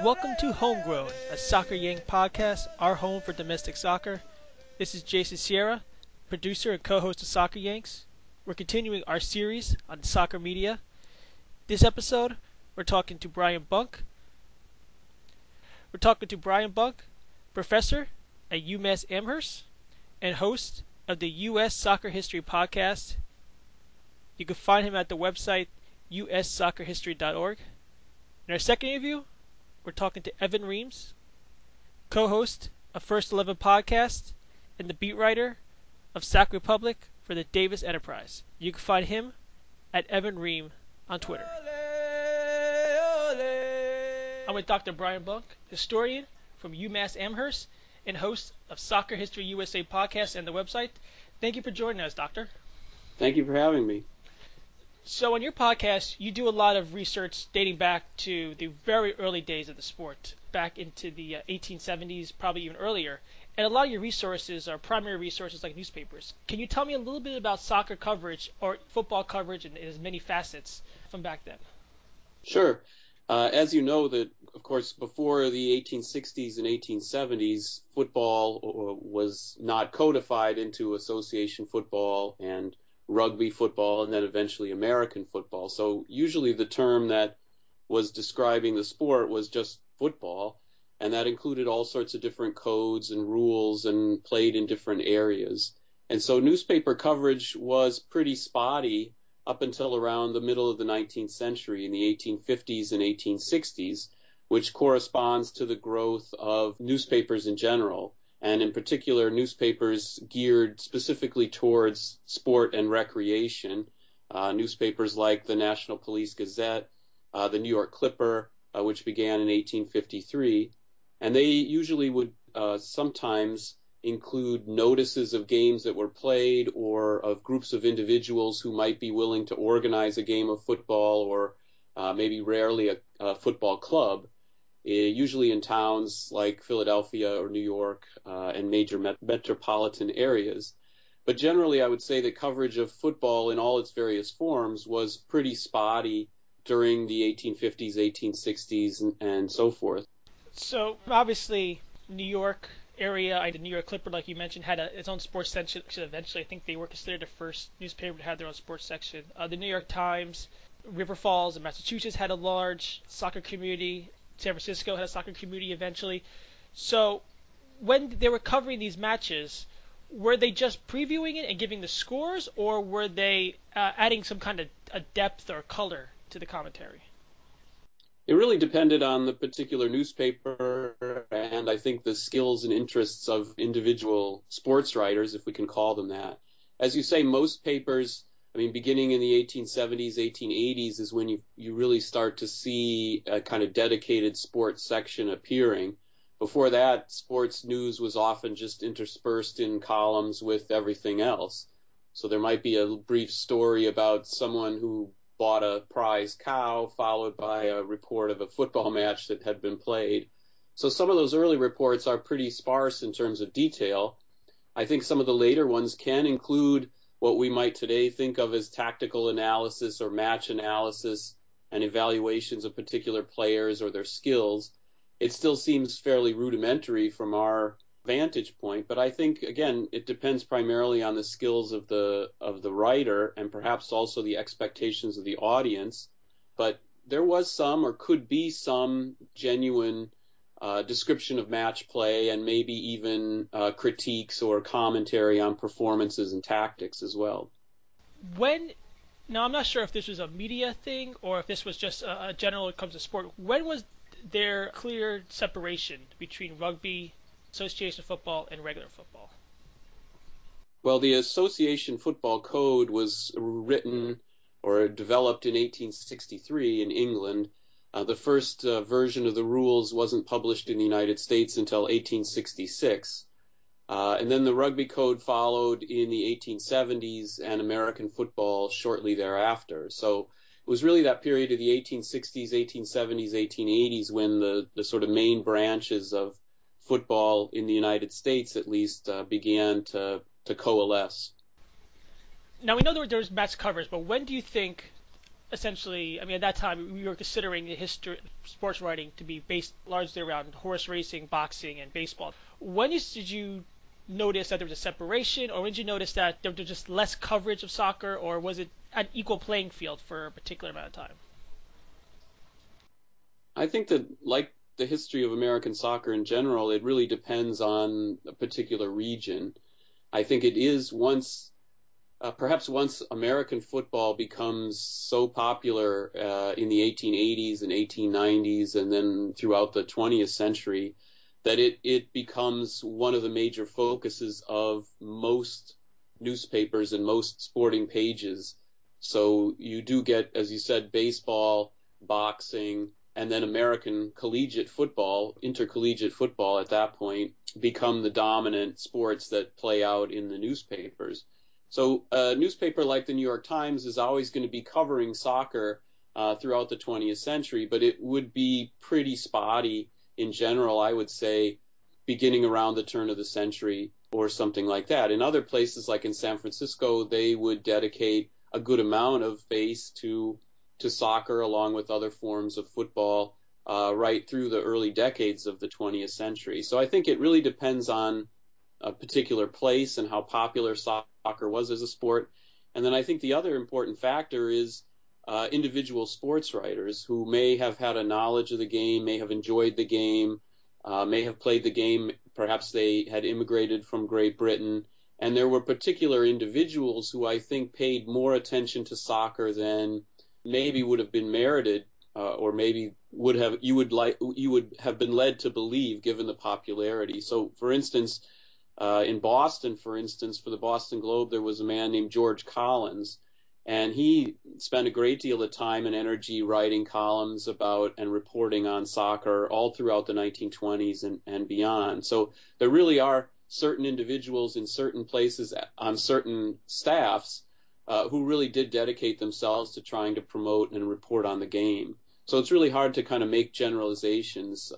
Welcome to Homegrown, a Soccer Yank podcast, our home for domestic soccer. This is Jason Sierra, producer and co-host of Soccer Yanks. We're continuing our series on soccer media. This episode, we're talking to Brian Bunk. Professor at UMass Amherst and host of the U.S. Soccer History podcast. You can find him at the website ussoccerhistory.org. In our second interview, we're talking to Evan Ream, co-host of First 11 podcast and the beat writer of Sac Republic for the Davis Enterprise. You can find him at Evan Ream on Twitter. I'm with Dr. Brian Bunk, historian from UMass Amherst and host of Soccer History USA podcast and the website. Thank you for joining us, Doctor. Thank you for having me. So on your podcast, you do a lot of research dating back to the very early days of the sport, back into the 1870s, probably even earlier. And a lot of your resources are primary resources like newspapers. Can you tell me a little bit about soccer coverage or football coverage in its many facets from back then? Sure. As you know, that of course before the 1860s and 1870s, football was not codified into association football and rugby football, and then eventually American football. So usually the term that was describing the sport was just football, and that included all sorts of different codes and rules and played in different areas. And so newspaper coverage was pretty spotty up until around the middle of the 19th century in the 1850s and 1860s, which corresponds to the growth of newspapers in general, and in particular newspapers geared specifically towards sport and recreation, newspapers like the National Police Gazette, the New York Clipper, which began in 1853, and they usually would sometimes include notices of games that were played or of groups of individuals who might be willing to organize a game of football or maybe rarely a football club. Usually in towns like Philadelphia or New York and major metropolitan areas. But generally, I would say that coverage of football in all its various forms was pretty spotty during the 1850s, 1860s, and so forth. So obviously, New York area, the New York Clipper, like you mentioned, had its own sports section. Eventually, I think they were considered the first newspaper to have their own sports section. The New York Times, River Falls in Massachusetts had a large soccer community. San Francisco had a soccer community eventually. So when they were covering these matches, were they just previewing it and giving the scores, or were they adding some kind of a depth or color to the commentary? It really depended on the particular newspaper and I think the skills and interests of individual sports writers, if we can call them that. As you say, most papers, beginning in the 1870s, 1880s is when you really start to see a kind of dedicated sports section appearing. Before that, sports news was often just interspersed in columns with everything else. So there might be a brief story about someone who bought a prize cow, followed by a report of a football match that had been played. So some of those early reports are pretty sparse in terms of detail. I think some of the later ones can include what we might today think of as tactical analysis or match analysis and evaluations of particular players or their skills. It still seems fairly rudimentary from our vantage point, but I think, again, it depends primarily on the skills of the writer and perhaps also the expectations of the audience. But there was some, or could be some, genuine description of match play and maybe even critiques or commentary on performances and tactics as well. Now I'm not sure if this was a media thing or if this was just a general when it comes to sport. When was there clear separation between rugby, association football, and regular football? Well, the Association Football Code was written or developed in 1863 in England. The first version of the rules wasn't published in the United States until 1866. And then the Rugby Code followed in the 1870s and American football shortly thereafter. So it was really that period of the 1860s, 1870s, 1880s when the sort of main branches of football in the United States, at least, began to coalesce. Now, we know there was match coverage, but when do you think essentially, I mean, at that time, we were considering the history sports writing to be based largely around horse racing, boxing, and baseball. Did you notice that there was a separation, or when did you notice that there was just less coverage of soccer, or was it an equal playing field for a particular amount of time? I think that, like the history of American soccer in general, it really depends on a particular region. I think it is perhaps once American football becomes so popular in the 1880s and 1890s and then throughout the 20th century that it becomes one of the major focuses of most newspapers and most sporting pages. So you do get, as you said, baseball, boxing, and then American collegiate football, intercollegiate football at that point, become the dominant sports that play out in the newspapers. So a newspaper like the New York Times is always going to be covering soccer throughout the 20th century, but it would be pretty spotty in general, I would say, beginning around the turn of the century or something like that. In other places, like in San Francisco, they would dedicate a good amount of space to soccer along with other forms of football right through the early decades of the 20th century. So I think it really depends on a particular place and how popular soccer was as a sport. And then I think the other important factor is individual sports writers who may have had a knowledge of the game, may have enjoyed the game, may have played the game. Perhaps they had immigrated from Great Britain. And there were particular individuals who I think paid more attention to soccer than maybe would have been merited, or maybe you would have been led to believe given the popularity. So, for instance, in Boston, for the Boston Globe, there was a man named George Collins, and he spent a great deal of time and energy writing columns about and reporting on soccer all throughout the 1920s and beyond. So there really are certain individuals in certain places on certain staffs who really did dedicate themselves to trying to promote and report on the game. So it's really hard to kind of make generalizations,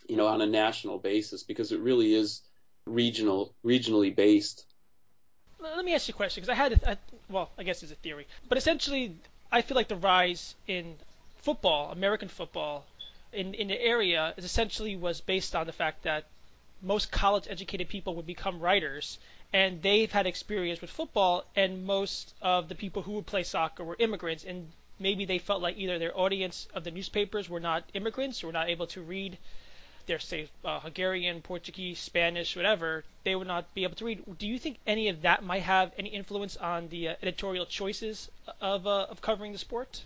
on a national basis because it really is regionally based. Let me ask you a question, because I guess it's a theory, but essentially, I feel like the rise in football, American football, in the area was based on the fact that most college-educated people would become writers, and they've had experience with football, and most of the people who would play soccer were immigrants, and maybe they felt like either their audience of the newspapers were not immigrants or were not able to read their, say, Hungarian, Portuguese, Spanish, whatever, they would not be able to read. Do you think any of that might have any influence on the editorial choices of covering the sport?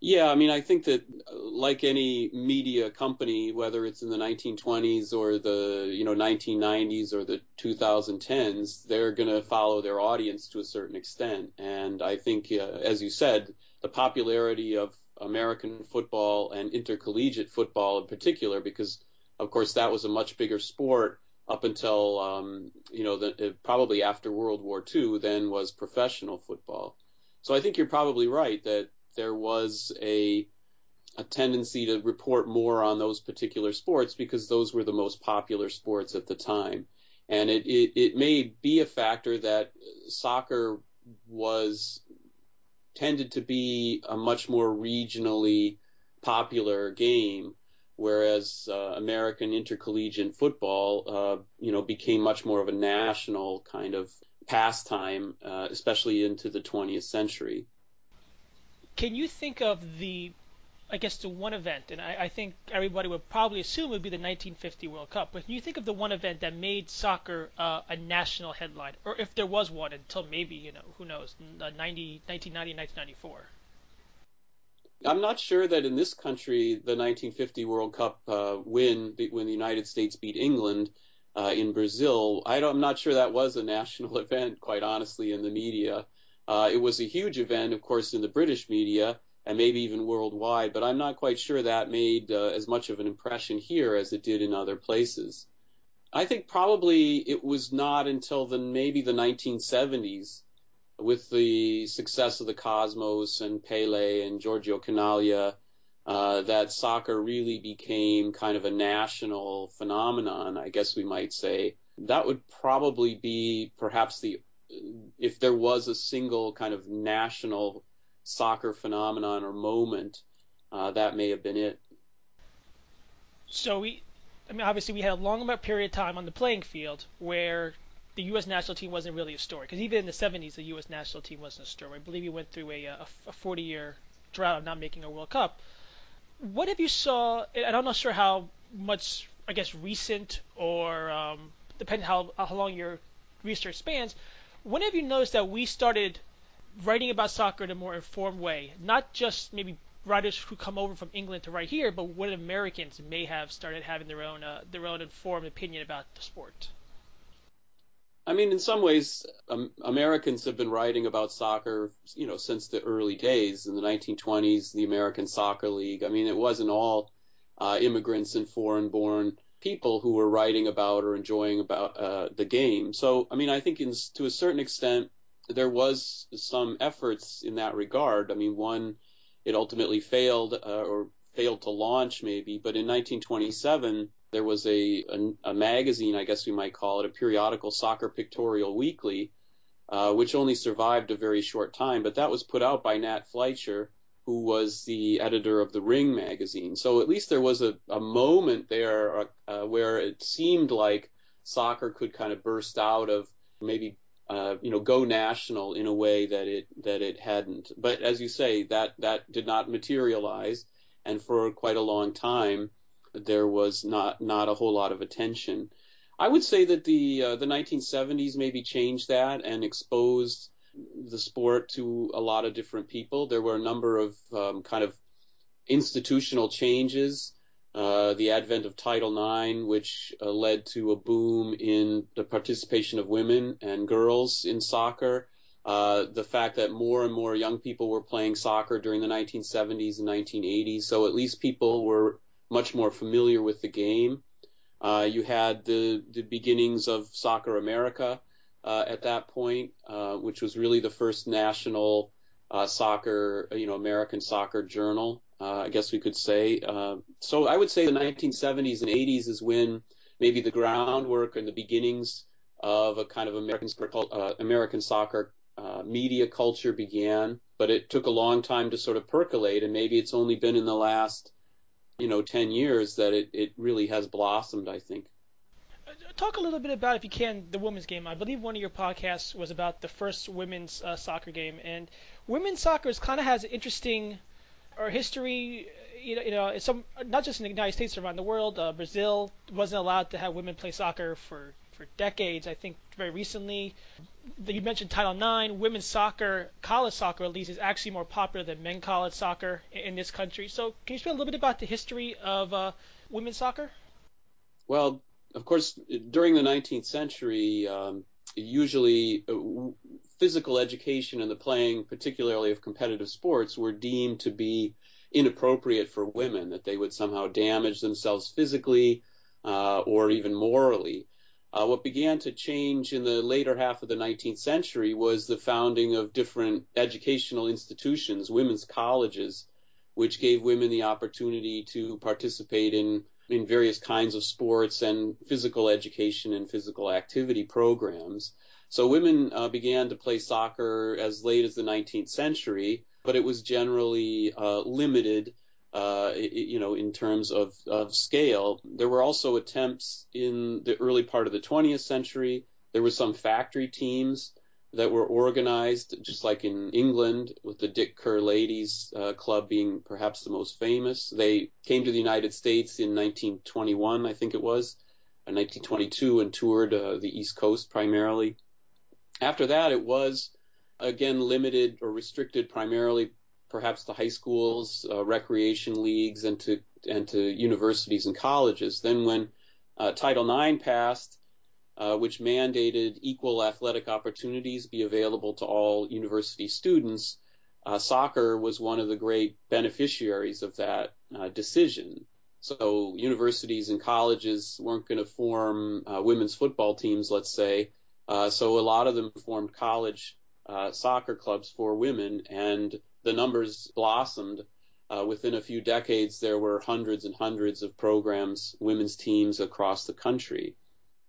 Yeah, I mean, I think that like any media company, whether it's in the 1920s or the 1990s or the 2010s, they're going to follow their audience to a certain extent. And I think, as you said, the popularity of American football and intercollegiate football in particular, because of course that was a much bigger sport up until probably after World War II, then was professional football. So I think you're probably right that there was a tendency to report more on those particular sports because those were the most popular sports at the time. And it may be a factor that soccer tended to be a much more regionally popular game, whereas American intercollegiate football, became much more of a national kind of pastime, especially into the 20th century. Can you think of the one event, and I think everybody would probably assume it would be the 1950 World Cup, but can you think of the one event that made soccer a national headline, or if there was one until maybe, who knows, 1990, 1994? I'm not sure that in this country, the 1950 World Cup when the United States beat England in Brazil, I'm not sure that was a national event, quite honestly, in the media. It was a huge event, of course, in the British media, and maybe even worldwide, but I'm not quite sure that made as much of an impression here as it did in other places. I think probably it was not until maybe the 1970s, with the success of the Cosmos and Pele and Giorgio Canaglia, that soccer really became kind of a national phenomenon, I guess we might say. That would probably be perhaps if there was a single kind of national soccer phenomenon or moment, that may have been it. So obviously we had a long period of time on the playing field where the U.S. national team wasn't really a story. Because even in the 70s, the U.S. national team wasn't a story. I believe we went through a 40-year drought of not making a World Cup. What have you saw, and I'm not sure how much, I guess, recent or depending how long your research spans, when have you noticed that we started writing about soccer in a more informed way? Not just maybe writers who come over from England to write here, but when Americans may have started having their own informed opinion about the sport. I mean, in some ways, Americans have been writing about soccer, since the early days. In the 1920s, the American Soccer League. I mean, it wasn't all immigrants and foreign-born people who were writing about or enjoying about the game. So, I mean, I think to a certain extent, there was some efforts in that regard. I mean, one, it ultimately failed or failed to launch maybe, but in 1927, there was a magazine, I guess we might call it, a periodical, Soccer Pictorial Weekly, which only survived a very short time, but that was put out by Nat Fleischer, who was the editor of the Ring magazine. So at least there was a moment there where it seemed like soccer could kind of burst out of maybe go national in a way that it hadn't. But as you say, that did not materialize, and for quite a long time there was not a whole lot of attention. I would say that the 1970s maybe changed that and exposed the sport to a lot of different people. There were a number of kind of institutional changes. The advent of Title IX, which led to a boom in the participation of women and girls in soccer. The fact that more and more young people were playing soccer during the 1970s and 1980s, so at least people were much more familiar with the game. You had the beginnings of Soccer America at that point, which was really the first national soccer, American soccer journal, I guess we could say. So I would say the 1970s and 80s is when maybe the groundwork and the beginnings of a kind of American soccer media culture began. But it took a long time to sort of percolate, and maybe it's only been in the last 10 years that it really has blossomed, I think. Talk a little bit about, if you can, the women's game. I believe one of your podcasts was about the first women's soccer game, and women's soccer kind of has an interesting history. It's not just in the United States, around the world. Brazil wasn't allowed to have women play soccer for decades. I think very recently, you mentioned Title IX. Women's soccer, college soccer at least, is actually more popular than men's college soccer in this country. So can you speak a little bit about the history of women's soccer? Well, of course, during the 19th century, usually physical education and the playing, particularly of competitive sports, were deemed to be inappropriate for women, that they would somehow damage themselves physically or even morally. What began to change in the later half of the 19th century was the founding of different educational institutions, women's colleges, which gave women the opportunity to participate in various kinds of sports and physical education and physical activity programs. So women began to play soccer as late as the 19th century, but it was generally limited, in terms of scale. There were also attempts in the early part of the 20th century. There were some factory teams that were organized, just like in England, with the Dick Kerr Ladies Club being perhaps the most famous. They came to the United States in 1921, I think it was, 1922, and toured the East Coast primarily. After that, it was, again, limited or restricted primarily perhaps to high schools, recreation leagues, and to universities and colleges. Then when Title IX passed, which mandated equal athletic opportunities be available to all university students, soccer was one of the great beneficiaries of that decision. So universities and colleges weren't going to form women's football teams, let's say, so a lot of them formed college soccer clubs for women, and the numbers blossomed. Within a few decades, there were hundreds and hundreds of programs, women's teams across the country.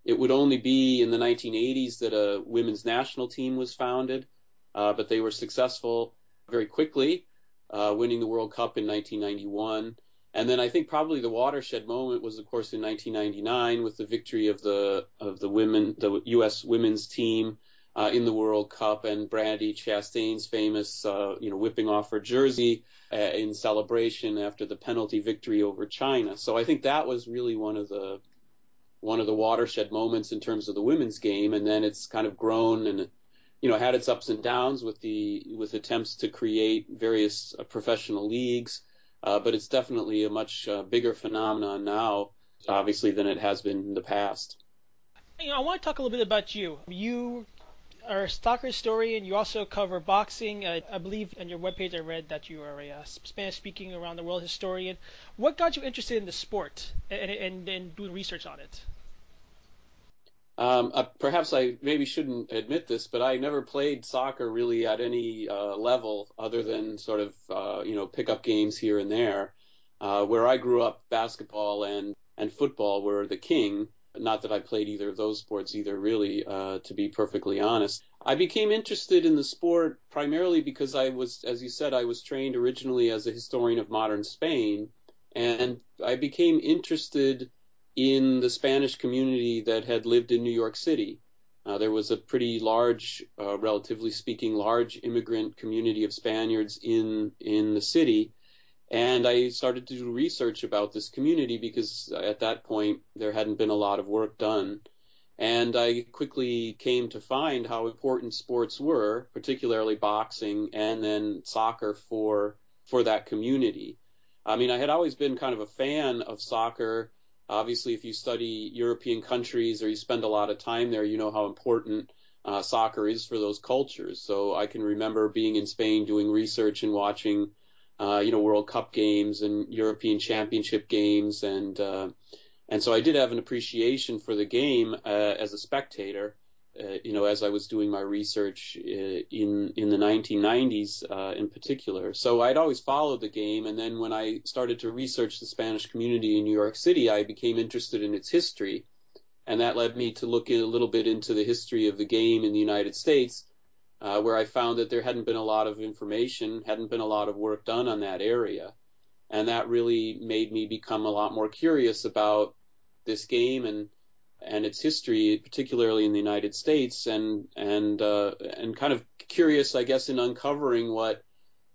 It would only be in the 1980s that a women's national team was founded, but they were successful very quickly, winning the World Cup in 1991. And then I think probably the watershed moment was, of course, in 1999 with the victory of the U.S. women's team in the World Cup, and Brandi Chastain's famous, whipping off her jersey in celebration after the penalty victory over China. So I think that was really one of the watershed moments in terms of the women's game, and then it's kind of grown and had its ups and downs with attempts to create various professional leagues. But it's definitely a much bigger phenomenon now, obviously, than it has been in the past. I want to talk a little bit about you. You are a soccer historian. You also cover boxing. I believe on your webpage I read that you are a Spanish-speaking around the world historian. What got you interested in the sport and doing research on it? Perhaps I maybe shouldn't admit this, but I never played soccer really at any level other than sort of, pickup games here and there. Where I grew up, basketball and football were the king. Not that I played either of those sports either, really, to be perfectly honest. I became interested in the sport primarily because as you said, I was trained originally as a historian of modern Spain, and I became interested in the Spanish community that had lived in New York City. There was a pretty large, relatively speaking, large immigrant community of Spaniards in the city. And I started to do research about this community because at that point there hadn't been a lot of work done. And I quickly came to find how important sports were, particularly boxing and then soccer for that community. I mean, I had always been kind of a fan of soccer. Obviously, if you study European countries or you spend a lot of time there, you know how important soccer is for those cultures. So I can remember being in Spain doing research and watching, World Cup games and European Championship games, and so I did have an appreciation for the game as a spectator. As I was doing my research in the 1990s in particular. So I'd always followed the game, and then when I started to research the Spanish community in New York City, I became interested in its history, and that led me to look a little bit into the history of the game in the United States, where I found that there hadn't been a lot of information, hadn't been a lot of work done on that area, and that really made me become a lot more curious about this game and its history, particularly in the United States, and kind of curious, I guess, in uncovering what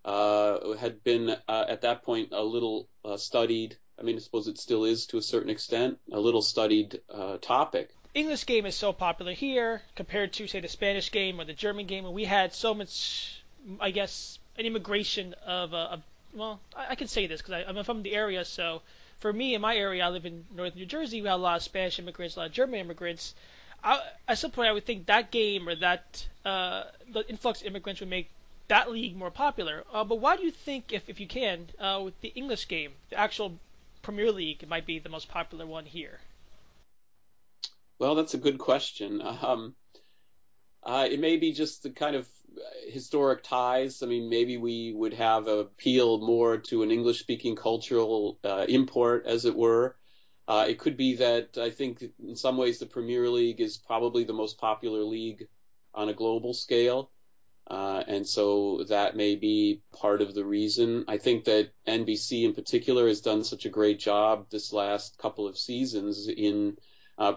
had been at that point a little studied. I mean, I suppose it still is to a certain extent a little studied topic. English game is so popular here compared to, say, the Spanish game or the German game, and we had so much, I guess, an immigration of well, I can say this because I'm from the area, so. For me, in my area, I live in northern New Jersey. We have a lot of Spanish immigrants, a lot of German immigrants. At some point, I would think that game or that the influx of immigrants would make that league more popular. But why do you think, if you can, with the English game, the actual Premier League might be the most popular one here? Well, that's a good question. It may be just the kind of historic ties. I mean, maybe we would have appealed more to an English-speaking cultural import, as it were. It could be that I think in some ways the Premier League is probably the most popular league on a global scale. And so that may be part of the reason. I think that NBC in particular has done such a great job this last couple of seasons in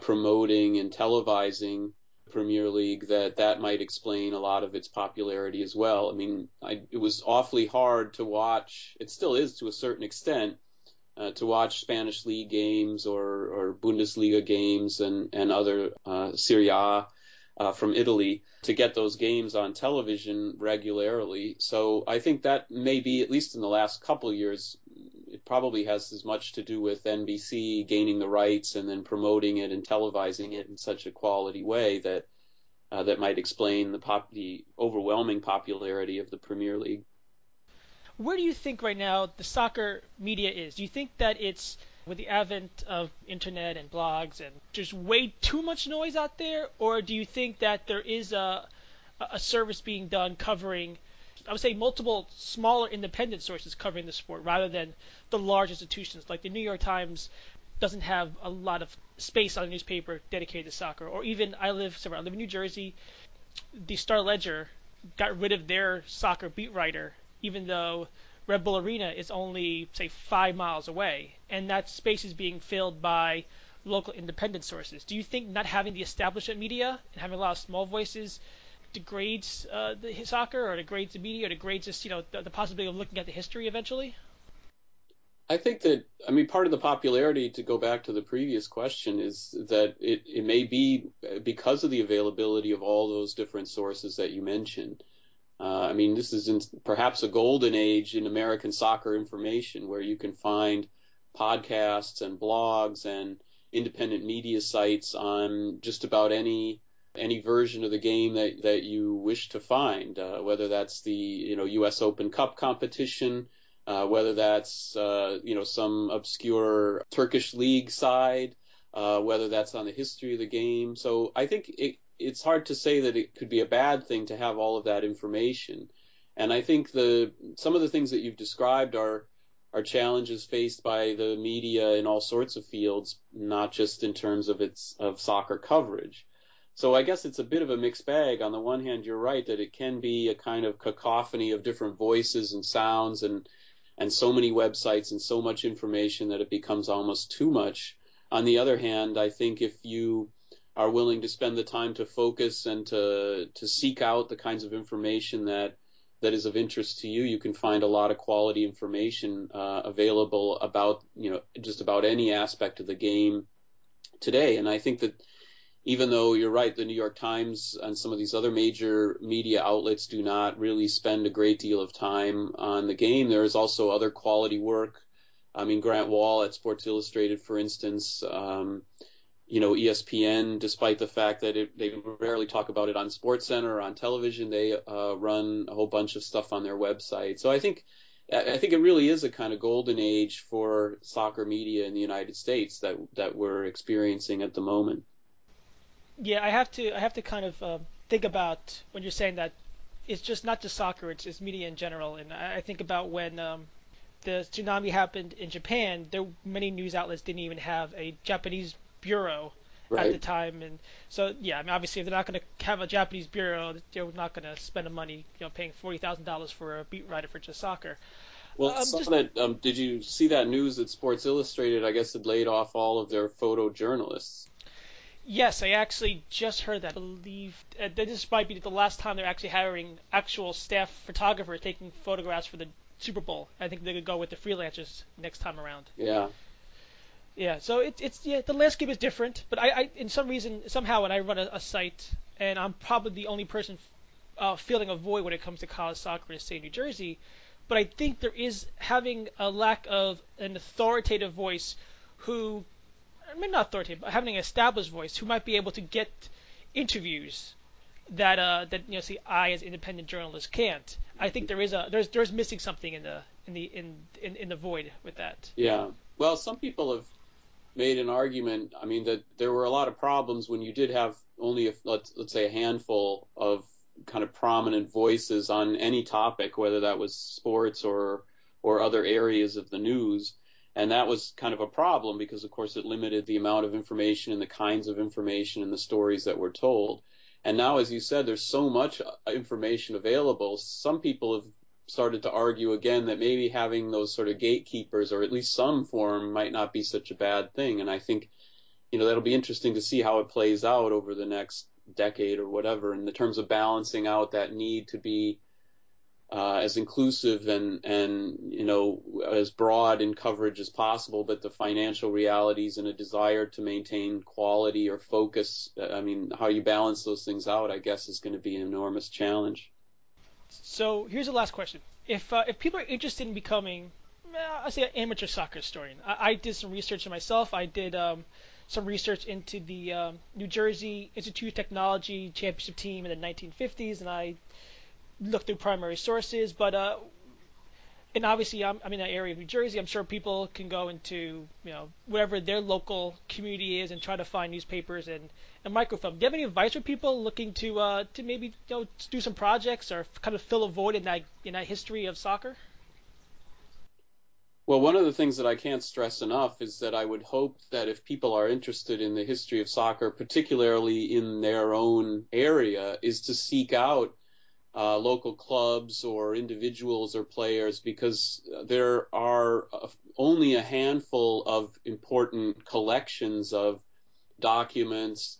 promoting and televising Premier League that might explain a lot of its popularity as well. I mean, it was awfully hard to watch. It still is to a certain extent to watch Spanish league games or Bundesliga games and other Serie A from Italy to get those games on television regularly. So I think that maybe, at least in the last couple of years, it probably has as much to do with NBC gaining the rights and then promoting it and televising it in such a quality way that might explain the overwhelming popularity of the Premier League. Where do you think right now the soccer media is? Do you think that it's, with the advent of internet and blogs, and there's way too much noise out there, or do you think that there is a service being done covering, I would say, multiple smaller independent sources covering the sport rather than the large institutions? Like the New York Times doesn't have a lot of space on a newspaper dedicated to soccer, or even I live in New Jersey. The Star Ledger got rid of their soccer beat writer even though Red Bull Arena is only, say, 5 miles away, and that space is being filled by local independent sources. Do you think not having the establishment media and having a lot of small voices degrades the soccer, or degrades the media, or degrades just the possibility of looking at the history eventually? I think that, part of the popularity, to go back to the previous question, is that it may be because of the availability of all those different sources that you mentioned. This is perhaps a golden age in American soccer information, where you can find podcasts and blogs and independent media sites on just about any version of the game that you wish to find, whether that's the U.S. Open Cup competition, whether that's some obscure Turkish league side, whether that's on the history of the game. So I think it's hard to say that it could be a bad thing to have all of that information. And I think some of the things that you've described are challenges faced by the media in all sorts of fields, not just in terms of soccer coverage. So I guess it's a bit of a mixed bag. On the one hand, you're right that it can be a kind of cacophony of different voices and sounds and so many websites and so much information that it becomes almost too much. On the other hand, I think if you are willing to spend the time to focus and to seek out the kinds of information that is of interest to you, you can find a lot of quality information available about just about any aspect of the game today. And I think that even though you're right, the New York Times and some of these other major media outlets do not really spend a great deal of time on the game, there is also other quality work. Grant Wall at Sports Illustrated, for instance, ESPN, despite the fact that they rarely talk about it on SportsCenter or on television, they run a whole bunch of stuff on their website. So I think it really is a kind of golden age for soccer media in the United States that we're experiencing at the moment. Yeah, I have to kind of think about when you're saying that it's just not just soccer, it's media in general. And I think about when the tsunami happened in Japan, many news outlets didn't even have a Japanese bureau at the time. And so, yeah, obviously if they're not going to have a Japanese bureau, they're not going to spend the money, paying $40,000 for a beat writer for just soccer. Well, did you see that news that Sports Illustrated, I guess, had laid off all of their photojournalists? Yes, I actually just heard that. I believe that this might be the last time they're actually hiring actual staff photographers taking photographs for the Super Bowl. I think they could go with the freelancers next time around. Yeah. Yeah, so it's the landscape is different, but I in some reason, somehow, when I run a site, and I'm probably the only person feeling a void when it comes to college soccer in the state of New Jersey, but I think there is having a lack of an authoritative voice who, maybe not authoritative, but having an established voice who might be able to get interviews that I as independent journalist can't. I think there's missing something in the void with that. Yeah. Well, some people have made an argument, that there were a lot of problems when you did have only, let's say, a handful of kind of prominent voices on any topic, whether that was sports or other areas of the news. And that was kind of a problem because, of course, it limited the amount of information and the kinds of information and the stories that were told. And now, as you said, there's so much information available. Some people have started to argue again that maybe having those sort of gatekeepers, or at least some form, might not be such a bad thing. And I think, that'll be interesting to see how it plays out over the next decade or whatever, in the terms of balancing out that need to be as inclusive and as broad in coverage as possible, but the financial realities and a desire to maintain quality or focus. How you balance those things out, I guess, is going to be an enormous challenge. So here's the last question: If people are interested in becoming, I say, an amateur soccer historian, I did some research on myself. I did some research into the New Jersey Institute of Technology championship team in the 1950s, and I look through primary sources, but and obviously I'm in that area of New Jersey. I'm sure people can go into whatever their local community is and try to find newspapers and microfilm. Do you have any advice for people looking to maybe do some projects or kind of fill a void in that history of soccer? Well, one of the things that I can't stress enough is that I would hope that if people are interested in the history of soccer, particularly in their own area, is to seek out local clubs or individuals or players, because there are only a handful of important collections of documents,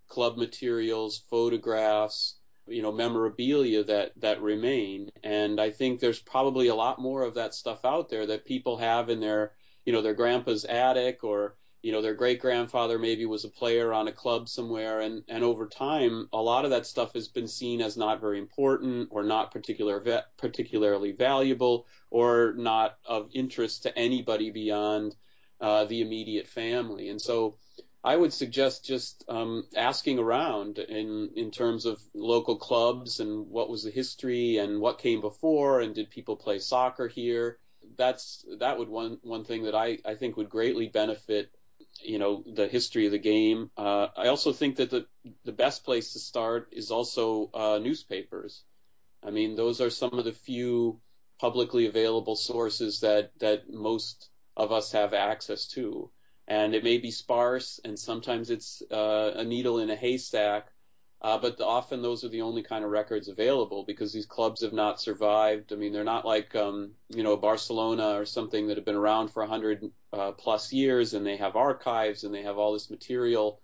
club materials, photographs, memorabilia that remain. And I think there's probably a lot more of that stuff out there that people have in their grandpa's attic, or their great grandfather maybe was a player on a club somewhere, and over time a lot of that stuff has been seen as not very important, or not particularly valuable, or not of interest to anybody beyond the immediate family. And so I would suggest just asking around in terms of local clubs and what was the history and what came before, and did people play soccer here. That would one thing that I think would greatly benefit the history of the game. I also think that the best place to start is also newspapers. I mean, those are some of the few publicly available sources that most of us have access to. And it may be sparse, and sometimes it's a needle in a haystack, but often those are the only kind of records available, because these clubs have not survived. I mean, they're not like Barcelona or something that have been around for 100 plus years, and they have archives and they have all this material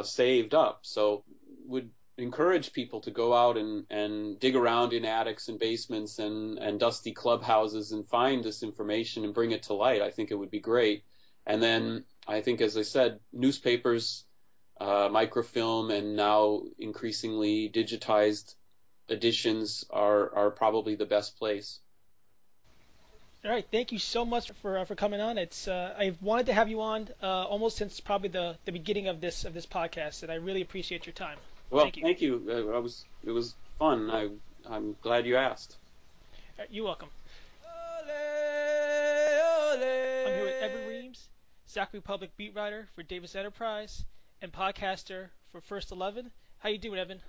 saved up. So would encourage people to go out and dig around in attics and basements and dusty clubhouses and find this information and bring it to light. I think it would be great. And then I think, as I said, newspapers, microfilm, and now increasingly digitized editions are probably the best place. All right, thank you so much for coming on. It's I've wanted to have you on almost since probably the beginning of this podcast, and I really appreciate your time. Well, thank you. It was fun. I'm glad you asked. You're welcome. I'm here with Evan Ream, Sac Republic beat writer for Davis Enterprise and podcaster for First 11. How you doing, Evan?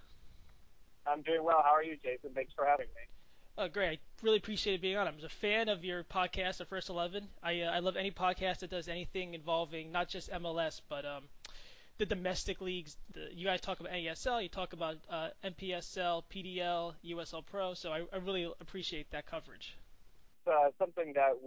I'm doing well. How are you, Jason? Thanks for having me. Great. I really appreciated being on. I'm a fan of your podcast, The First 11. I love any podcast that does anything involving not just MLS, but the domestic leagues. You guys talk about NASL, you talk about NPSL, PDL, USL Pro, so I really appreciate that coverage. Something that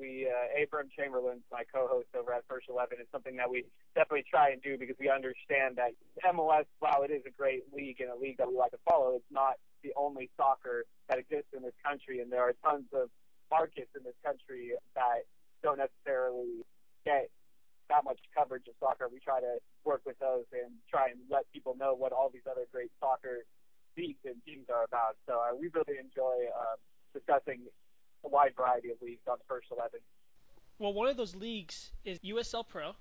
Abram Chamberlain, my co-host over at First 11, is something that we definitely try and do, because we understand that MLS, while it is a great league and a league that we like to follow, it's not the only soccer that exists in this country, and there are tons of markets in this country that don't necessarily get that much coverage of soccer. We try to work with those and try and let people know what all these other great soccer leagues and teams are about. So we really enjoy discussing a wide variety of leagues on First 11. Well, one of those leagues is USL Pro.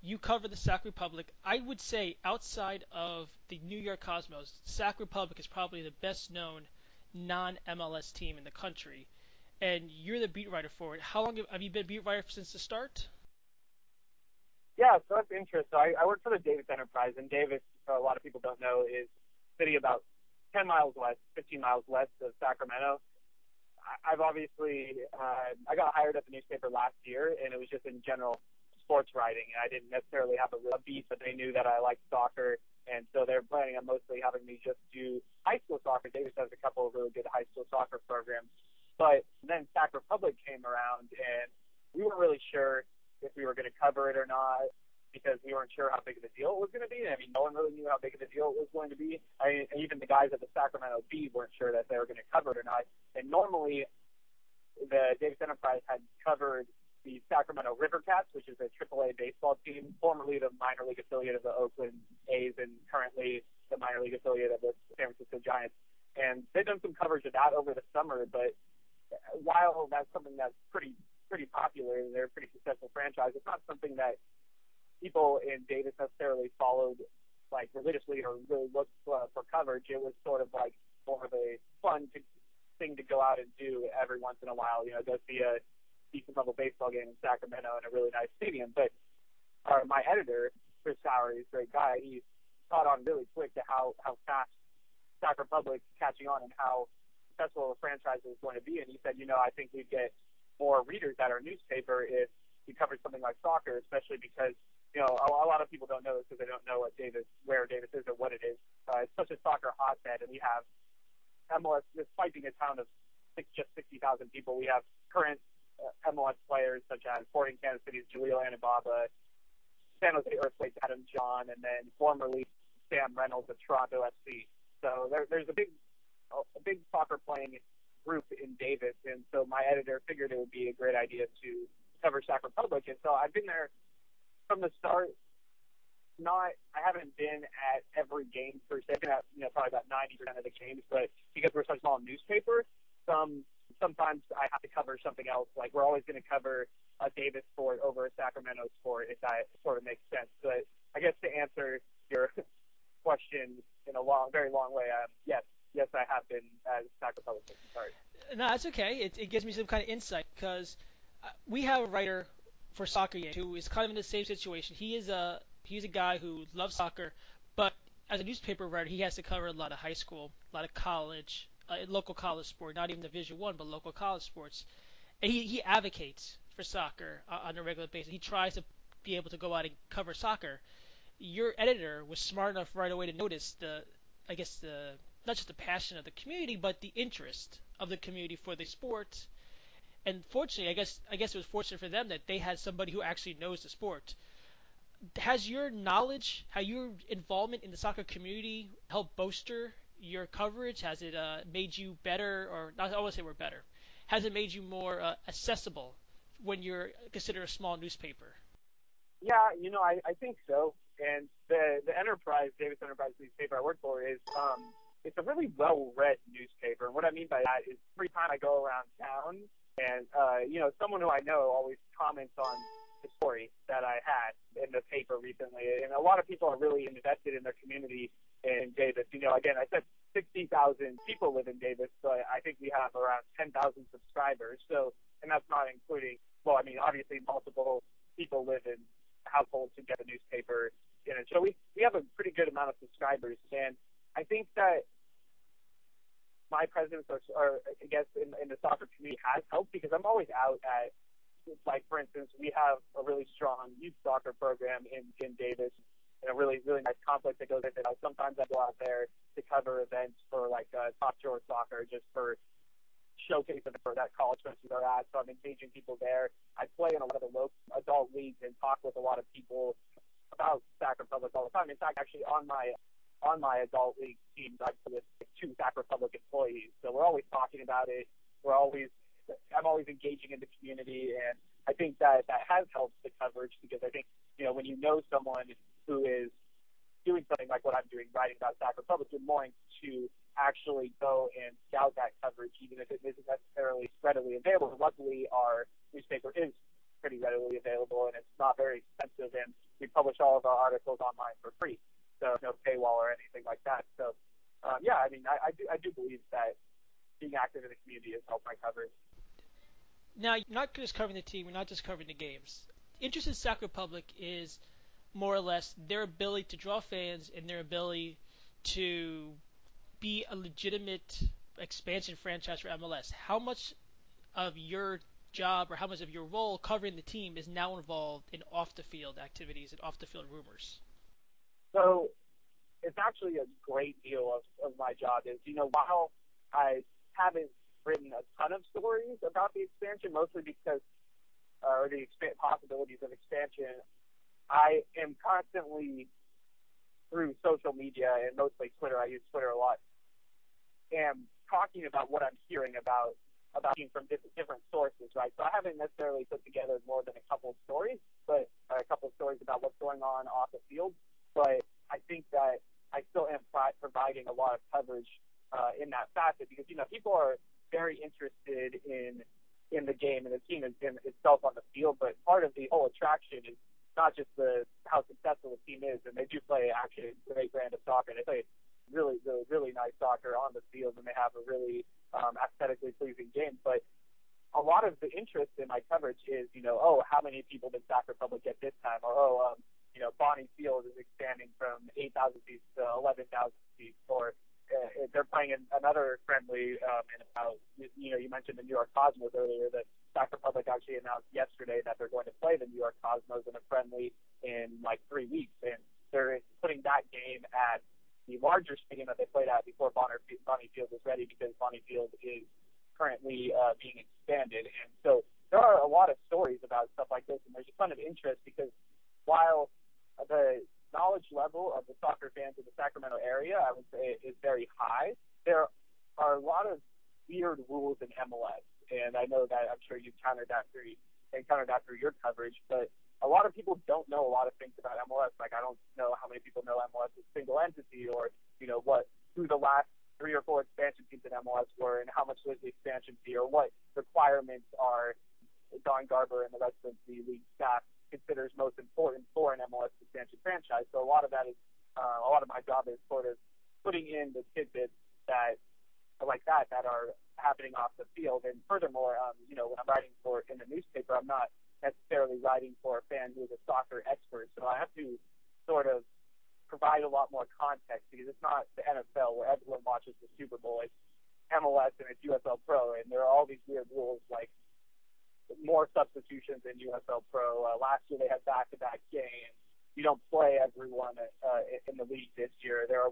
You cover the Sac Republic. I would say outside of the New York Cosmos, Sac Republic is probably the best known non-MLS team in the country. And you're the beat writer for it. How long have you been beat writer since the start? Yeah, so that's interesting. So I work for the Davis Enterprise, and Davis, a lot of people don't know, is a city about 10 miles west, 15 miles west of Sacramento. I've obviously, I got hired at the newspaper last year, and it was just in general sports writing, and I didn't necessarily have a beat, but they knew that I liked soccer, and so they're planning on mostly having me just do high school soccer. Davis has a couple of really good high school soccer programs, but then Sac Republic came around, and we weren't really sure if we were going to cover it or not, because we weren't sure how big of a deal it was going to be. I mean, no one really knew how big of a deal it was going to be. Even the guys at the Sacramento Bee weren't sure that they were going to cover it or not. And normally, the Davis Enterprise had covered the Sacramento River Cats, which is a AAA baseball team, formerly the minor league affiliate of the Oakland A's and currently the minor league affiliate of the San Francisco Giants. And they've done some coverage of that over the summer, but while that's something that's pretty popular and they're a pretty successful franchise, it's not something that people in Davis necessarily followed like religiously or really looked for coverage. It was sort of like more of a fun thing to go out and do every once in a while, go see a decent level baseball game in Sacramento in a really nice stadium. But my editor, Chris Sauer, he's a great guy. He caught on really quick to how fast Sac Republic's catching on and how successful the franchise is going to be. And he said, I think we'd get more readers at our newspaper if we covered something like soccer, especially because a lot of people don't know this because they don't know where Davis is or what it is. It's such a soccer hotbed, and we have MLS, despite being a town of just 60,000 people, we have current MLS players such as Sporting Kansas City's Jaleel Anibaba, San Jose Earthquakes Adam John, and then formerly Sam Reynolds of Toronto FC. So there's a big soccer playing group in Davis, and so my editor figured it would be a great idea to cover Sac Republic. And so I've been there from the start. I haven't been at every game per se. I've been at probably about 90% of the games, but because we're such a small newspaper, sometimes I have to cover something else. Like we're always going to cover a Davis sport over a Sacramento sport, if that sort of makes sense. But I guess to answer your question in a very long way, yes, I have been as Sac Republic. Sorry. No, that's okay. It gives me some kind of insight because we have a writer for Soccer Yank who is kind of in the same situation. He's a guy who loves soccer, but as a newspaper writer, he has to cover a lot of high school, a lot of college, local college sport, not even Division I, but local college sports. And he advocates for soccer on a regular basis. He tries to be able to go out and cover soccer. Your editor was smart enough right away to notice not just the passion of the community, but the interest of the community for the sport. And fortunately, I guess it was fortunate for them that they had somebody who actually knows the sport. Has your knowledge, your involvement in the soccer community helped bolster your coverage? Has it made you better, or not? I want to say we're better. Has it made you more accessible when you're considered a small newspaper? Yeah, I think so. And the Davis Enterprise newspaper I work for is it's a really well-read newspaper. And what I mean by that is every time I go around town and, someone who I know always comments on the story that I had in the paper recently. And a lot of people are really invested in their community in Davis. Again, I said 60,000 people live in Davis, but I think we have around 10,000 subscribers. So, and that's not including, obviously multiple people live in households who get the newspaper in it. So we have a pretty good amount of subscribers. And I think that my presence, or I guess in the soccer community, has helped because I'm always out at, like, for instance, we have a really strong youth soccer program in Davis, and a really, really nice complex that goes with it. Sometimes I go out there to cover events for, like, top shore soccer, just for showcasing for that college coaches are at. So I'm engaging people there. I play in a lot of the local adult leagues and talk with a lot of people about Sac Republic all the time. In fact, actually, on my adult league team, I play with 2 Sac Republic employees. So we're always talking about it. I'm always engaging in the community, and I think that has helped the coverage because I think, when you know someone who is doing something like what I'm doing, writing about Sac Republic, you're more to actually go and scout that coverage, even if it isn't necessarily readily available. Luckily, our newspaper is pretty readily available, and it's not very expensive, and we publish all of our articles online for free, so no paywall or anything like that. So, I do believe that being active in the community has helped my coverage. Now, you're not just covering the team, you're not just covering the games. Interest in Sac Republic is more or less their ability to draw fans and their ability to be a legitimate expansion franchise for MLS. How much of your job or how much of your role covering the team is now involved in off-the-field activities and off-the-field rumors? So it's actually a great deal of my job is, while I haven't written a ton of stories about the expansion, mostly because the possibilities of expansion, I am constantly through social media and mostly Twitter. I use Twitter a lot. Am talking about what I'm hearing about from different sources, right? So I haven't necessarily put together more than a couple of stories, but a couple of stories about what's going on off the field. But I think that I still am providing a lot of coverage in that facet because people are very interested in the game and the team itself on the field. But part of the whole attraction is not just how successful the team is, and they do play actually a great brand of soccer. They play really, really, really nice soccer on the field, and they have a really aesthetically pleasing game. But a lot of the interest in my coverage is, how many people did Sac Republic get this time? Or, Bonnie Field is expanding from 8,000 seats to 11,000 seats. Or they're playing in another friendly in about, you mentioned the New York Cosmos earlier, that Sac Republic actually announced yesterday that they're going to play the New York Cosmos in a friendly in like 3 weeks. And they're putting that game at, the larger stadium that they played at before Bonnie Field was ready, because Bonnie Field is currently being expanded. And so there are a lot of stories about stuff like this, and there's a ton of interest because while the knowledge level of the soccer fans in the Sacramento area, I would say, is very high, there are a lot of weird rules in MLS. And I know that I'm sure you've encountered that through your coverage, but a lot of people don't know a lot of things about MLS. Like, I don't know how many people know MLS is a single entity, or, you know, who the last 3 or 4 expansion teams in MLS were and how much was the expansion fee, or what requirements are Don Garber and the rest of the league staff considers most important for an MLS expansion franchise. So a lot of that is, a lot of my job is sort of putting in the tidbits that are happening off the field. And furthermore, you know, when I'm writing in the newspaper, I'm not necessarily writing for a fan who is a soccer expert. So I have to sort of provide a lot more context, because it's not the NFL where everyone watches the Super Bowl. It's MLS and it's USL Pro, and there are all these weird rules, like more substitutions in USL Pro. Last year they had back-to-back games. You don't play everyone in the league this year. There are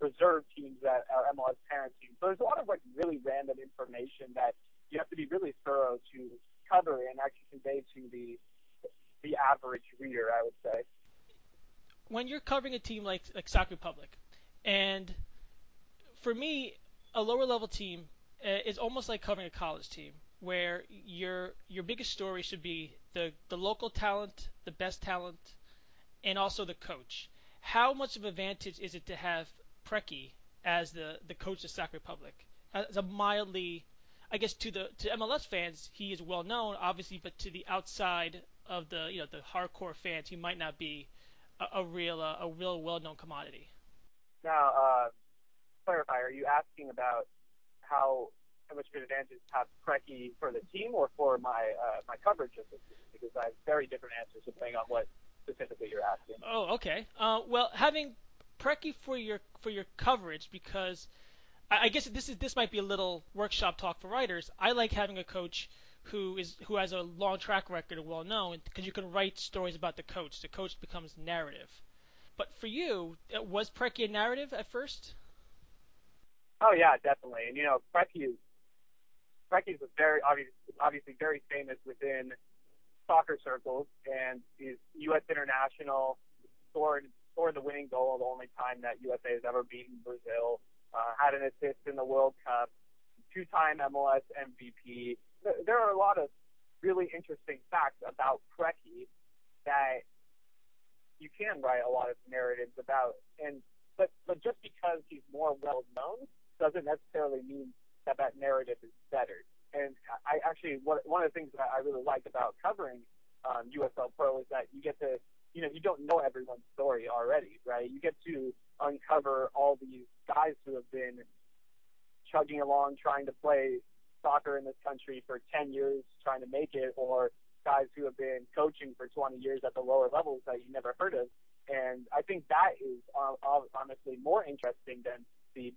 reserve teams that are MLS parent teams. So there's a lot of like really random information that you have to be really thorough to cover and actually convey to the average reader, I would say. When you're covering a team like Sac Republic, and for me, a lower level team is almost like covering a college team, where your biggest story should be the local talent, the best talent, and also the coach. How much of an advantage is it to have Preki as the coach of Sac Republic? As a mildly, I guess to MLS fans, he is well known, obviously, but to the outside of the hardcore fans, he might not be a real well known commodity. Now, clarify, are you asking about how much of an advantage to have Preki for the team, or for my coverage of the team? Because I have very different answers depending on what specifically you're asking. Oh, okay. Well, having Preki for your coverage, because I guess this might be a little workshop talk for writers. I like having a coach who has a long track record and well known, because you can write stories about the coach. The coach becomes narrative. But for you, was Preki a narrative at first? Oh yeah, definitely. And you know, Preki is a very obviously very famous within soccer circles, and is U.S. international, scored the winning goal the only time that USA has ever beaten Brazil, had an assist in the World Cup, 2-time MLS MVP. There are a lot of really interesting facts about Preki that you can write a lot of narratives about, but just because he's more well known doesn't necessarily mean that narrative is better. And I actually, one of the things that I really like about covering USL Pro is that you get to, you know, you don't know everyone's story already, right? You get to uncover all these guys who have been chugging along trying to play soccer in this country for 10 years, trying to make it, or guys who have been coaching for 20 years at the lower levels that you never heard of. And I think that is honestly more interesting than the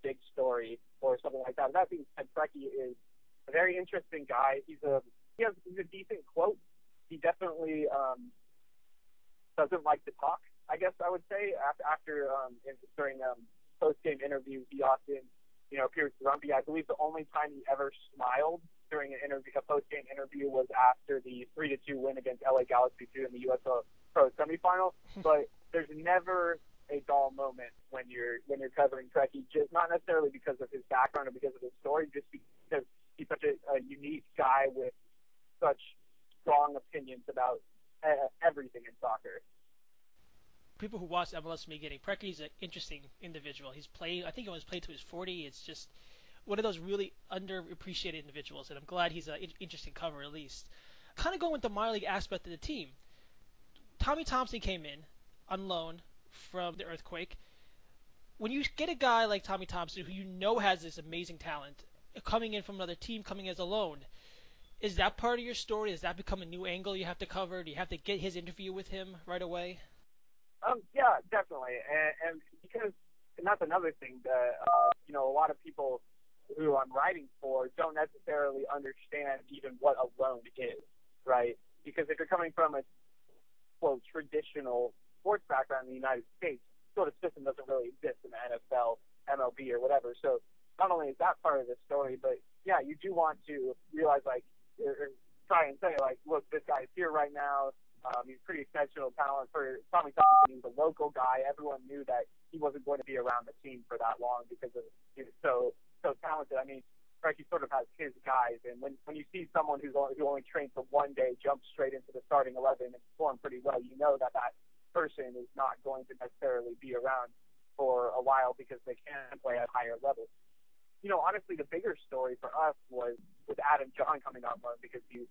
big story or something like that. That being said, Preki is a very interesting guy. He's a decent quote. He definitely doesn't like to talk, I guess I would say. During post-game interviews, he often, you know, appears grumpy. I believe the only time he ever smiled during a post-game interview was after the 3-2 win against LA Galaxy 2 in the USL Pro semifinal. But there's never a dull moment when you're covering Preki, just not necessarily because of his background or because of his story, just because he's such a unique guy with such strong opinions about everything in soccer. People who watch MLS may getting Preki's an interesting individual. He's played, I think he was played to his 40. It's just one of those really underappreciated individuals, and I'm glad he's an interesting cover at least. Kind of going with the minor league aspect of the team. Tommy Thompson came in on loan from the Earthquake. When you get a guy like Tommy Thompson, who you know has this amazing talent, coming in from another team, coming as a loan, is that part of your story? Does that become a new angle you have to cover? Do you have to get his interview with him right away? Yeah, definitely. And because, and that's another thing that, you know, a lot of people who I'm writing for don't necessarily understand even what a loan is, right? Because if you're coming from a, quote, traditional sports background in the United States, sort of system doesn't really exist in the NFL, MLB, or whatever. So not only is that part of the story, but yeah, you do want to realize, like, or try and say, like, look, this guy's here right now. He's pretty exceptional talent. For Tommy Thompson, he was a local guy. Everyone knew that he wasn't going to be around the team for that long because of he was so talented. I mean, Frankie sort of has his guys, and when you see someone who only trained for one day jump straight into the starting 11 and perform pretty well, you know that person is not going to necessarily be around for a while because they can play at higher levels. You know, honestly, the bigger story for us was with Adam John coming on loan because he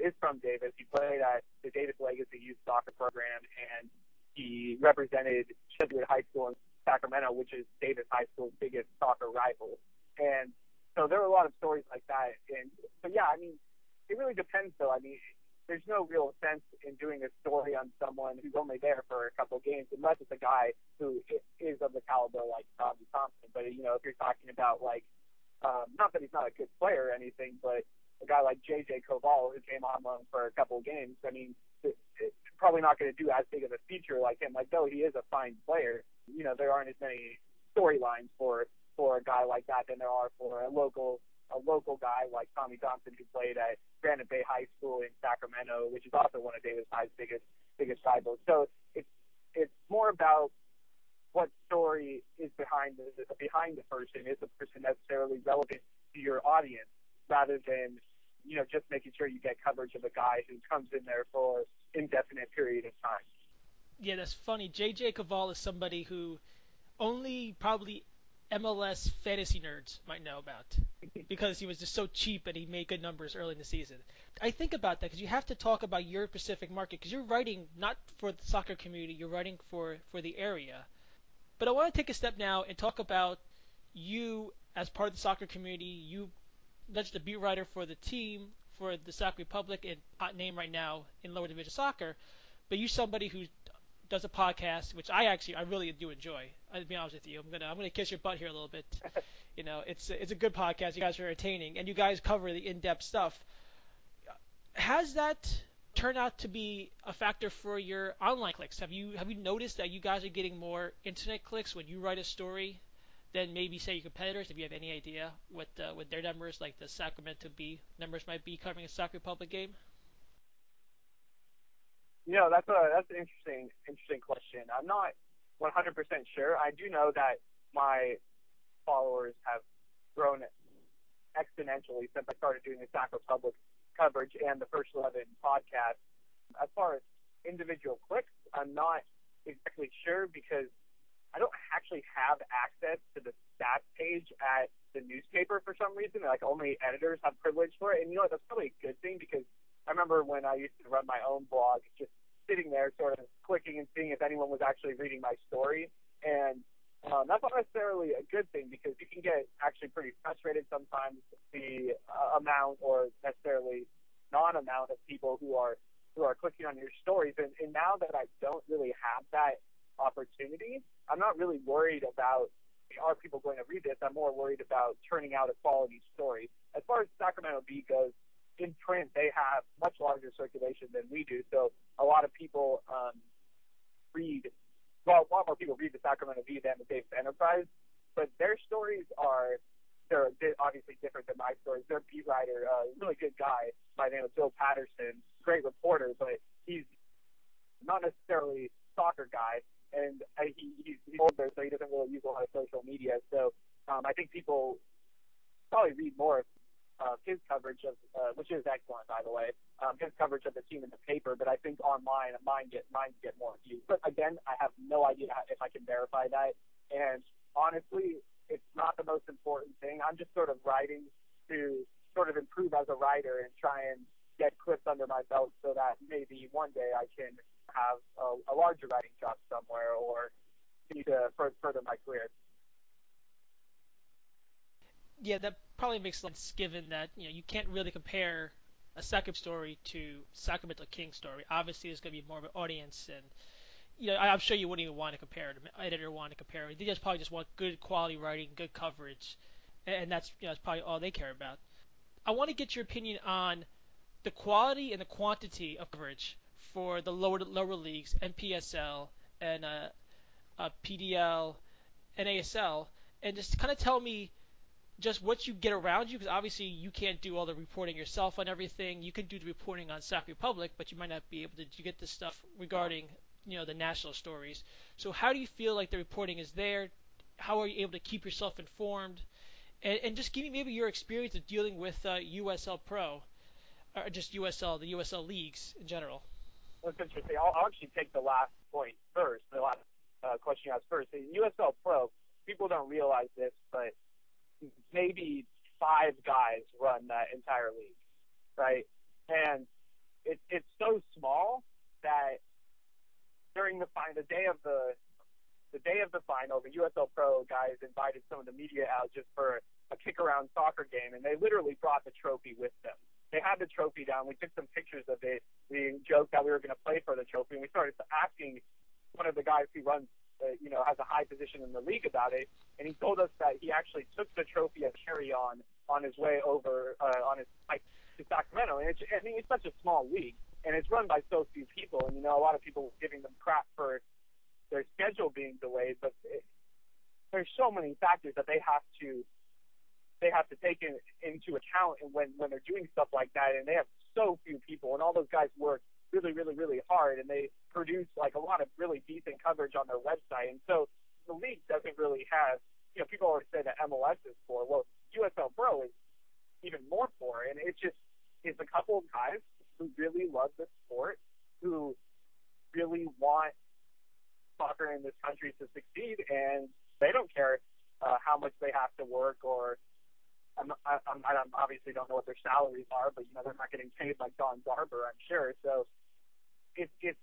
is from Davis. He played at the Davis Legacy Youth Soccer Program, and he represented Jesuit High School in Sacramento, which is Davis High School's biggest soccer rival. And so there were a lot of stories like that. But yeah, I mean, it really depends, though. I mean, there's no real sense in doing a story on someone who's only there for a couple of games, unless it's a guy who is of the caliber like Tommy Thompson. But, you know, if you're talking about, like, not that he's not a good player or anything, but a guy like J.J. Koval, who came on loan for a couple of games, I mean, it's probably not going to do as big of a feature like him. Like, though he is a fine player, you know, there aren't as many storylines for a guy like that than there are for a local guy like Tommy Thompson, who played at Granite Bay High School in Sacramento, which is also one of Davis High's biggest rivals. So it's more about what story is behind the person. Is the person necessarily relevant to your audience, rather than, you know, just making sure you get coverage of a guy who comes in there for indefinite period of time. Yeah, that's funny. J.J. Koval is somebody who only probably MLS fantasy nerds might know about because he was just so cheap and he made good numbers early in the season. I think about that because you have to talk about your specific market because you're writing not for the soccer community, you're writing for the area. But I want to take a step now and talk about you as part of the soccer community. You, not just a beat writer for the team, for the Sac Republic, and hot name right now in lower division soccer, but you're somebody who does a podcast, which I really do enjoy. I'll be honest with you. I'm gonna kiss your butt here a little bit. You know, it's a good podcast. You guys are entertaining, and you guys cover the in-depth stuff. Has that turned out to be a factor for your online clicks? Have you noticed that you guys are getting more internet clicks when you write a story than maybe say your competitors? If you have any idea what their numbers, like the Sacramento Bee numbers, might be covering a Sac Republic game? You know, that's an interesting question. I'm not 100% sure. I do know that my followers have grown exponentially since I started doing the Sac Republic coverage and the First 11 podcast. As far as individual clicks, I'm not exactly sure because I don't actually have access to the stats page at the newspaper for some reason. Like, only editors have privilege for it. And you know what? That's probably a good thing because I remember when I used to run my own blog, just sitting there sort of clicking and seeing if anyone was actually reading my story. And that's not necessarily a good thing because you can get actually pretty frustrated sometimes the amount or necessarily non-amount of people who are clicking on your stories. And now that I don't really have that opportunity, I'm not really worried about are people going to read this. I'm more worried about turning out a quality story. As far as Sacramento Bee goes, in print, they have much larger circulation than we do. So a lot of people a lot more people read the Sacramento Bee than the Davis Enterprise. But their stories they're obviously different than my stories. Their beat writer, a really good guy by the name of Bill Patterson, great reporter, but he's not necessarily a soccer guy. And he's older, so he doesn't really use a lot of social media. So I think people probably read more of his coverage of, which is excellent, by the way, his coverage of the team in the paper. But I think online, mine get more views. But again, I have no idea if I can verify that. And honestly, it's not the most important thing. I'm just sort of writing to sort of improve as a writer and try and get clips under my belt so that maybe one day I can have a larger writing job somewhere or continue to further my career. Yeah, that probably makes sense given that you can't really compare a Sac story to Sacramento Kings story. Obviously, there's going to be more of an audience, and I'm sure you wouldn't even want to compare it. An editor want to compare it. They probably just want good quality writing, good coverage, and that's that's probably all they care about. I want to get your opinion on the quality and the quantity of coverage for the lower leagues, NPSL, and PDL, and ASL, and just kind of tell me just what you get around you, because obviously you can't do all the reporting yourself on everything. You can do the reporting on Sac Republic, but you might not be able to get the stuff regarding the national stories. So how do you feel like the reporting is there? How are you able to keep yourself informed? And just give me maybe your experience of dealing with USL Pro, or just USL, the USL leagues in general. That's interesting. I'll actually take the last point first, the last question you asked first. The USL Pro, people don't realize this, but maybe 5 guys run that entire league, right? And it's so small that during the day of the final, the USL Pro guys invited some of the media out just for a kick-around soccer game, and they literally brought the trophy with them. They had the trophy down. We took some pictures of it. We joked that we were going to play for the trophy, and we started asking one of the guys who runs, has a high position in the league about it, and he told us that he actually took the trophy and carry-on on his way over on his bike to Sacramento. And it's such a small league, and it's run by so few people, and a lot of people were giving them crap for their schedule being delayed, but there's so many factors that they have to take into account when they're doing stuff like that, and they have so few people, and all those guys work really, really, really hard, and they produce like a lot of really decent coverage on their website. And so the league doesn't really have, people always say that MLS is poor. Well, USL Pro is even more poor, and it's a couple of guys who really love the sport, who really want soccer in this country to succeed, and they don't care how much they have to work, or I obviously don't know what their salaries are, but they're not getting paid like Don Garber, I'm sure. So it's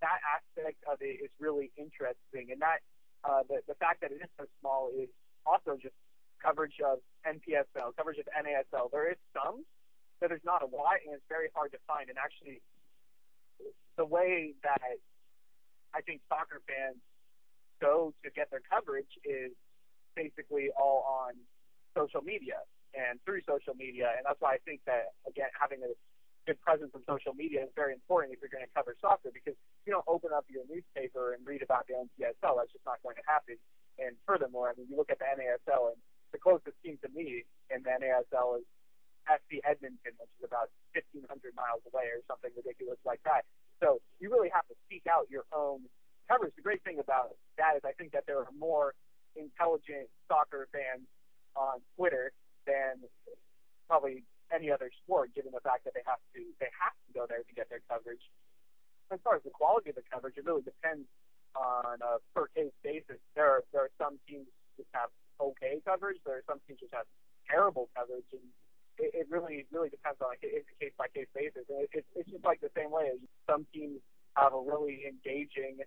that aspect of it is really interesting, and that the fact that it is so small is also just coverage of NPSL, coverage of NASL. There is some, but there's not a lot, and it's very hard to find. And actually, the way that I think soccer fans go to get their coverage is basically all on social media and through social media. And that's why I think that, again, having a good presence on social media is very important if you're going to cover soccer, because if you don't open up your newspaper and read about the NPSL, that's just not going to happen. And furthermore, you look at the NASL, and the closest team to me in the NASL is FC Edmonton, which is about 1,500 miles away or something ridiculous like that. So you really have to seek out your own coverage. The great thing about that is I think that there are more intelligent soccer fans on Twitter than probably any other sport, given the fact that they have to go there to get their coverage. As far as the quality of the coverage, it really depends on a per case basis. There are some teams that have okay coverage. There are some teams that have terrible coverage, and it really depends on a case by case basis. And it's just like the same way as some teams have a really engaging,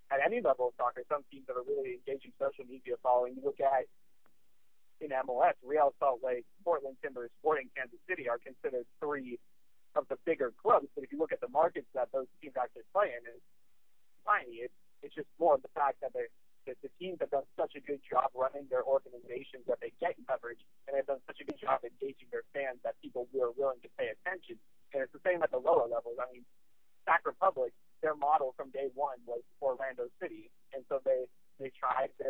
at any level of soccer, some teams have a really engaging social media following. You look at in MLS, Real Salt Lake, Portland Timbers, Sporting Kansas City are considered 3 of the bigger clubs. But if you look at the markets that those teams actually play in, it's tiny. It's just more of the fact that the teams have done such a good job running their organizations that they get coverage, and they've done such a good job engaging their fans that people are willing to pay attention. And it's the same at the lower levels. I mean, Sac Republic, their model from day one was Orlando City, and so they tried to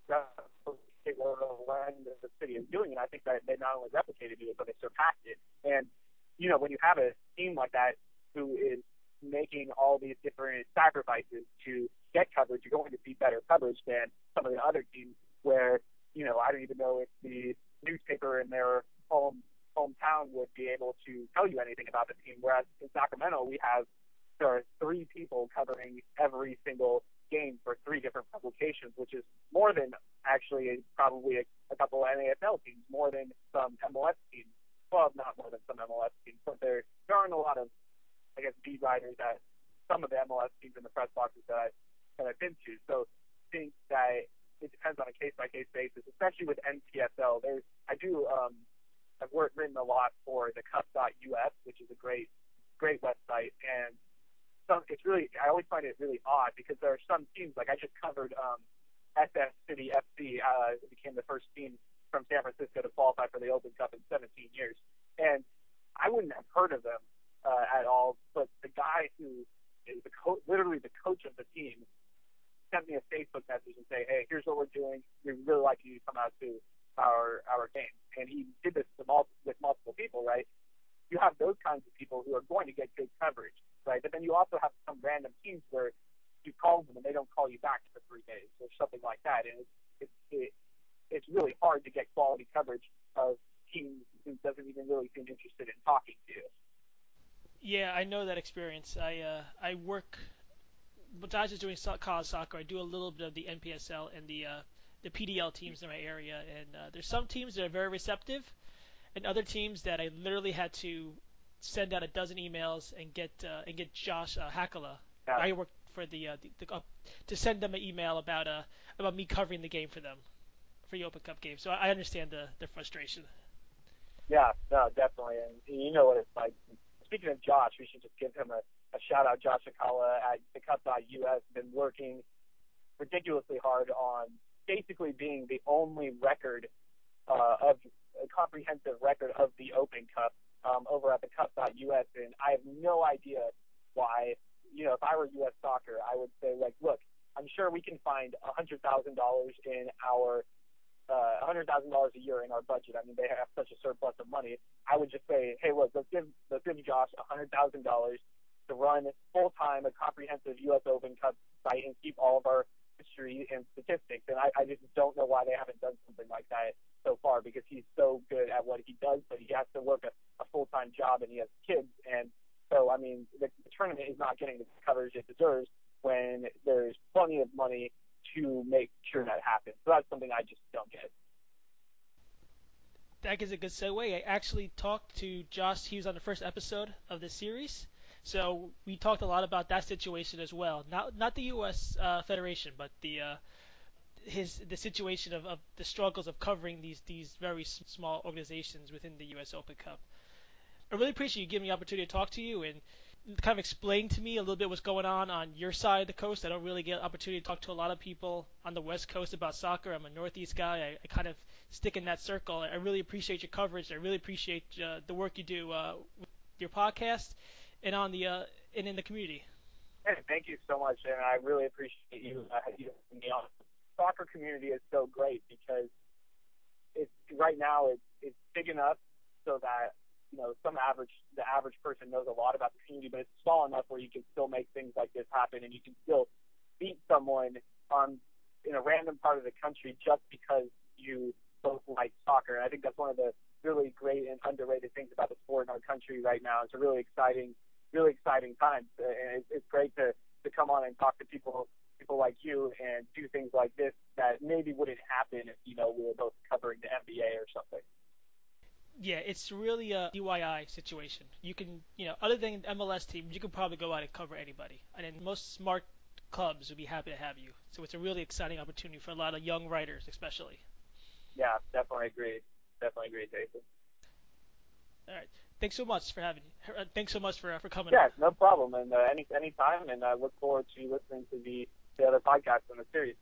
replicate what Orlando City is doing, and I think that they not only replicated it, but they surpassed it. And when you have a team like that who is making all these different sacrifices to get coverage, you're going to see better coverage than some of the other teams where, I don't even know if the newspaper in their hometown would be able to tell you anything about the team. Whereas in Sacramento, there are 3 people covering every single game for 3 different publications, which is more than actually probably a couple of NASL teams, more than some MLS teams. Well, not more than some MLS teams, but there aren't a lot of, I guess, beat writers at some of the MLS teams in the press boxes that I've been to. So I think that it depends on a case-by-case basis, especially with NPSL. I've written a lot for the Cup.us, which is a great website, and I always find it really odd because there are some teams, like I just covered SF City FC, it became the first team from San Francisco to qualify for the Open Cup in 17 years, and I wouldn't have heard of them at all, but the guy who literally the coach of the team, sent me a Facebook message and say, hey, here's what we're doing. We'd really like you to come out to our game. And he did this with multiple people, right? You have those kinds of people who are going to get good coverage, right? But then you also have some random teams where you call them and they don't call you back for 3 days or something like that. And it's really hard to get quality coverage of teams who doesn't even really seem interested in talking to you. Yeah, I know that experience. I work, besides just doing college soccer, I do a little bit of the NPSL and the PDL teams in my area, and there's some teams that are very receptive, and other teams that I literally had to send out a dozen emails and get Josh Hakala. Yeah. I worked for to send them an email about me covering the game for them for the Open Cup game. So I understand the frustration. Yeah, no, definitely, and you know what it's like. Speaking of Josh, we should just give him a shout out. Josh Akala at thecup.us been working ridiculously hard on basically being the only record of a comprehensive record of the Open Cup over at thecup.us, and I have no idea why. You know, if I were U.S. Soccer, I would say, like, look, I'm sure we can find $100,000 in our $100,000 a year in our budget. I mean, they have such a surplus of money. I would just say, hey, look, let's give Josh $100,000 to run full time a comprehensive U.S. Open Cup site and keep all of our history and statistics. And I just don't know why they haven't done something like that so far, because he's so good at what he does, but he has to work a full time job and he has kids. And so, I mean, the tournament is not getting the coverage it deserves when there's plenty of money to make sure that happens. So that's something I just don't get. That is a good segue. I actually talked to Josh. He was on the first episode of this series. So we talked a lot about that situation as well. Not the U.S. Federation, but the situation of the struggles of covering these very small organizations within the U.S. Open Cup. I really appreciate you giving me the opportunity to talk to you and kind of explain to me a little bit what's going on your side of the coast. I don't really get an opportunity to talk to a lot of people on the West Coast about soccer. I'm a Northeast guy. I kind of stick in that circle. I really appreciate your coverage. I really appreciate the work you do with your podcast and on the and in the community. Hey, thank you so much, and I really appreciate you having me on. The soccer community is so great because right now it's big enough so that the average person knows a lot about the community, but it's small enough where you can still make things like this happen, and you can still beat someone in a random part of the country just because you both like soccer. And I think that's one of the really great and underrated things about the sport in our country right now. It's a really exciting time, and it's great to come on and talk to people like you and do things like this that maybe wouldn't happen if we were both covering the NBA or something. Yeah, it's really a DIY situation. You can, other than MLS teams, you can probably go out and cover anybody. And then most smart clubs would be happy to have you. So it's a really exciting opportunity for a lot of young writers, especially. Yeah, definitely agree, Jason. All right. Thanks so much for having me. Thanks so much for coming. Yeah, no problem. And any time. And I look forward to listening to the other podcasts in the series.